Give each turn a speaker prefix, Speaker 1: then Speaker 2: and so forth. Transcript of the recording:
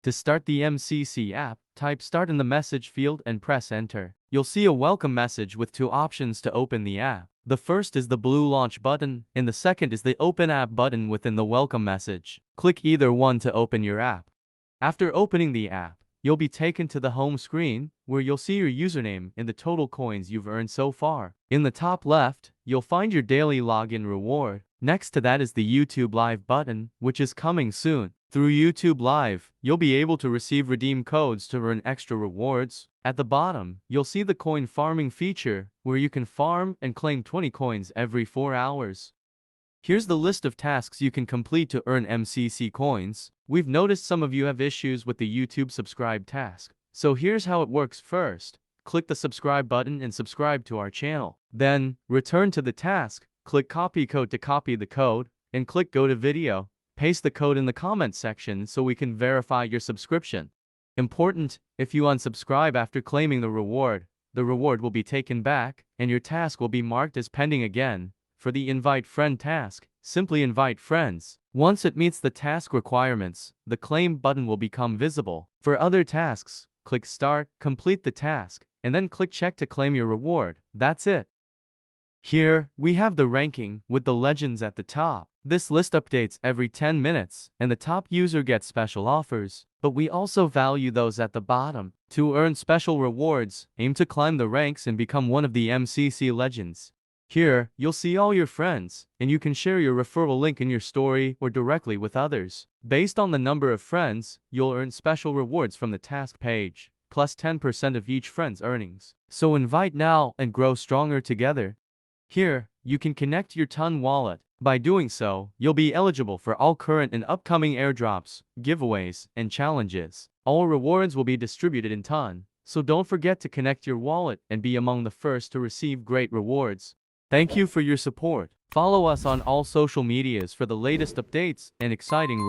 Speaker 1: To start the MCC app, type Start in the message field and press Enter. You'll see a welcome message with two options to open the app. The first is the blue Launch button, and the second is the Open App button within the welcome message. Click either one to open your app. After opening the app, you'll be taken to the home screen, where you'll see your username and the total coins you've earned so far. In the top left, you'll find your daily login reward. Next to that is the YouTube Live button, which is coming soon. Through YouTube Live, you'll be able to receive redeem codes to earn extra rewards. At the bottom, you'll see the coin farming feature, where you can farm and claim 20 coins every 4 hours. Here's the list of tasks you can complete to earn MCC coins. We've noticed some of you have issues with the YouTube subscribe task. So here's how it works. First, click the subscribe button and subscribe to our channel. Then, return to the task, click copy code to copy the code, and click go to video. Paste the code in the comment section so we can verify your subscription. Important, if you unsubscribe after claiming the reward will be taken back, and your task will be marked as pending again. For the invite friend task, simply invite friends. Once it meets the task requirements, the claim button will become visible. For other tasks, click start, complete the task, and then click check to claim your reward. That's it. Here, we have the ranking, with the legends at the top. This list updates every 10 minutes, and the top user gets special offers. But we also value those at the bottom. To earn special rewards, aim to climb the ranks and become one of the MCC legends. Here, you'll see all your friends, and you can share your referral link in your story or directly with others. Based on the number of friends, you'll earn special rewards from the task page, plus 10% of each friend's earnings. So invite now and grow stronger together. Here, you can connect your Ton wallet. By doing so, you'll be eligible for all current and upcoming airdrops, giveaways, and challenges. All rewards will be distributed in Ton, so don't forget to connect your wallet and be among the first to receive great rewards. Thank you for your support. Follow us on all social medias for the latest updates and exciting